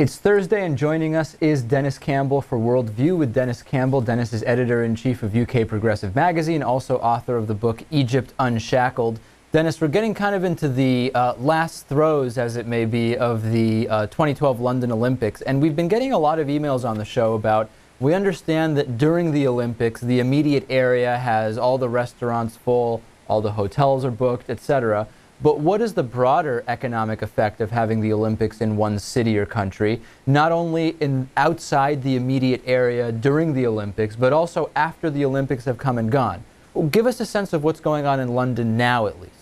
It's Thursday, and joining us is Denis Campbell for Worldview with Denis Campbell. Denis is editor-in-chief of UK Progressive Magazine, also author of the book Egypt Unshackled. Denis, we're getting kind of into the last throes, as it may be, of the 2012 London Olympics, and we've been getting a lot of emails on the show about, we understand that during the Olympics, the immediate area has all the restaurants full, all the hotels are booked, etc. But what is the broader economic effect of having the Olympics in one city or country, not only outside the immediate area during the Olympics, but also after the Olympics have come and gone? Well, give us a sense of what's going on in London now, at least.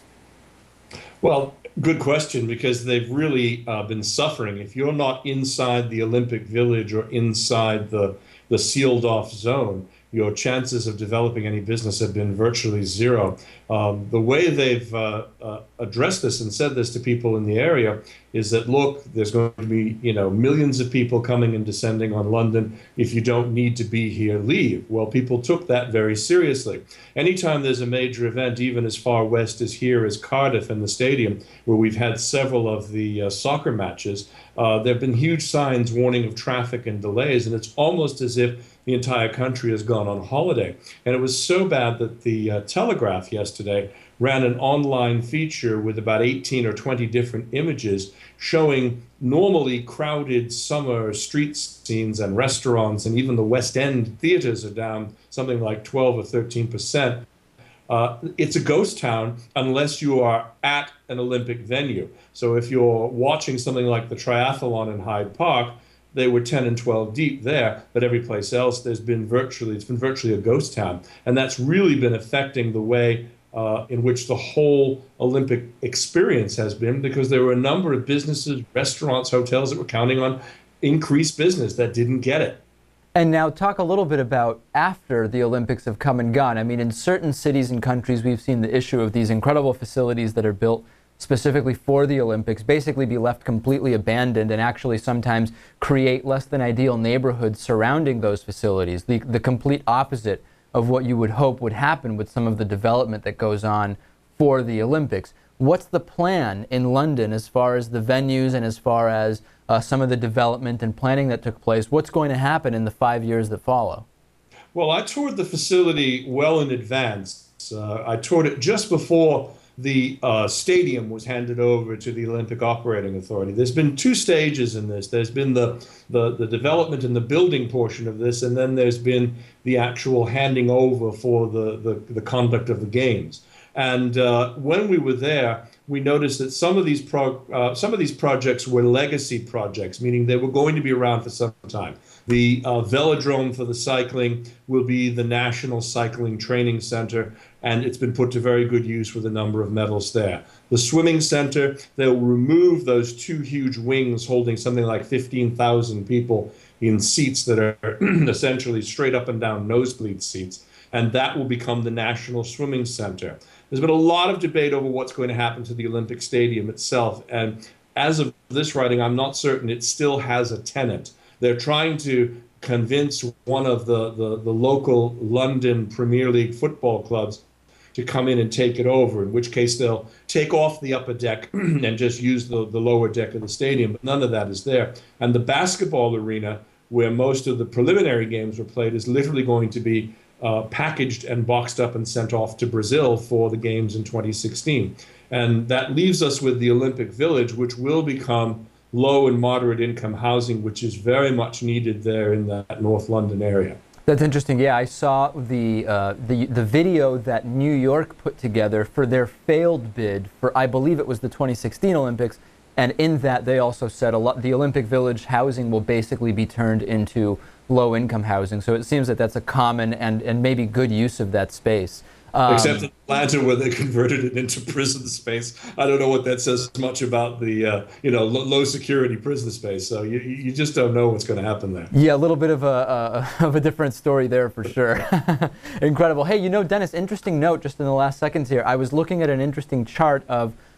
Well, good question, because they've really been suffering. If you're not inside the Olympic Village or inside the sealed off zone, your chances of developing any business have been virtually zero. The way they've addressed this and said this to people in the area is that, look, there's going to be, millions of people coming and descending on London. If you don't need to be here, leave. Well, people took that very seriously. Anytime there's a major event, even as far west as here as Cardiff and the stadium, where we've had several of the soccer matches, there have been huge signs warning of traffic and delays, and it's almost as if the entire country has gone on holiday. And it was so bad that the Telegraph yesterday ran an online feature with about 18 or 20 different images showing normally crowded summer street scenes and restaurants, and even the West End theaters are down something like 12 or 13%. It's a ghost town unless you are at an Olympic venue. So if you're watching something like the triathlon in Hyde Park, they were 10 and 12 deep there, but every place else it's been virtually a ghost town. And that's really been affecting the way in which the whole Olympic experience has been, because there were a number of businesses, restaurants, hotels that were counting on increased business that didn't get it. And now talk a little bit about after the Olympics have come and gone. I mean, in certain cities and countries, we've seen the issue of these incredible facilities that are built specifically for the Olympics basically be left completely abandoned and actually sometimes create less than ideal neighborhoods surrounding those facilities, the complete opposite of what you would hope would happen with some of the development that goes on for the Olympics. What's the plan in London as far as the venues and as far as some of the development and planning that took place? What's going to happen in the 5 years that follow? Well, I toured the facility well in advance. I toured it just before the stadium was handed over to the Olympic Operating Authority. There's been two stages in this. There's been the development and the building portion of this, and then there's been the actual handing over for the conduct of the games. And when we were there, we noticed that some of these projects were legacy projects, meaning they were going to be around for some time. The velodrome for the cycling will be the National Cycling Training Center, and it's been put to very good use with a number of medals there. The swimming center, they'll remove those two huge wings holding something like 15,000 people in seats that are essentially straight up and down nosebleed seats, and that will become the National Swimming Center. There's been a lot of debate over what's going to happen to the Olympic Stadium itself, and as of this writing, I'm not certain it still has a tenant. They're trying to convince one of the local London Premier League football clubs to come in and take it over, in which case they'll take off the upper deck and just use the lower deck of the stadium, but none of that is there. And the basketball arena, where most of the preliminary games were played, is literally going to be packaged and boxed up and sent off to Brazil for the games in 2016. And that leaves us with the Olympic Village, which will become low and moderate income housing, which is very much needed there in that North London area. That's interesting. Yeah, I saw the video that New York put together for their failed bid for, I believe it was the 2016 Olympics, and in that they also said the Olympic Village housing will basically be turned into low-income housing. So it seems that that's a common and maybe good use of that space. Except in Atlanta, where they converted it into prison space. I don't know what that says much about the low security prison space. So you just don't know what's going to happen there. Yeah, a little bit of a different story there for sure. Incredible. Hey, Denis, interesting note just in the last seconds here. I was looking at an interesting chart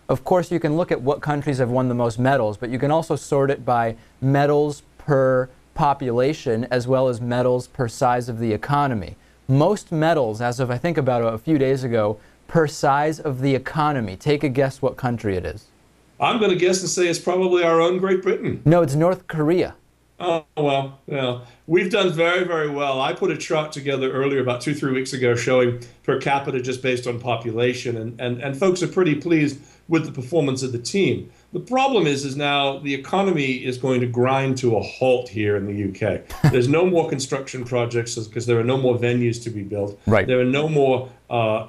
of course, you can look at what countries have won the most medals, but you can also sort it by medals per population as well as medals per size of the economy. Most medals, as of I think about a few days ago, per size of the economy. Take a guess what country it is. I'm going to guess and say it's probably our own Great Britain. No, it's North Korea. Oh, well, we've done very, very well. I put a chart together earlier, about 2, 3 weeks ago, showing per capita just based on population, and folks are pretty pleased with the performance of the team. The problem is now the economy is going to grind to a halt here in the UK. There's no more construction projects because there are no more venues to be built. Right. There are no more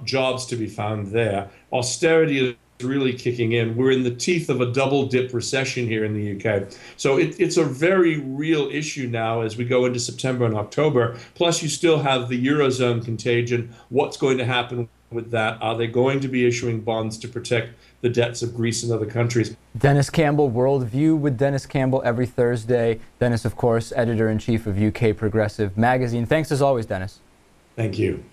jobs to be found there. Austerity is really kicking in. We're in the teeth of a double dip recession here in the UK. So it's a very real issue now as we go into September and October. Plus, you still have the Eurozone contagion. What's going to happen with that? Are they going to be issuing bonds to protect the debts of Greece and other countries? Denis Campbell, Worldview with Denis Campbell every Thursday. Denis, of course, editor-in-chief of UK Progressive Magazine. Thanks as always, Denis. Thank you.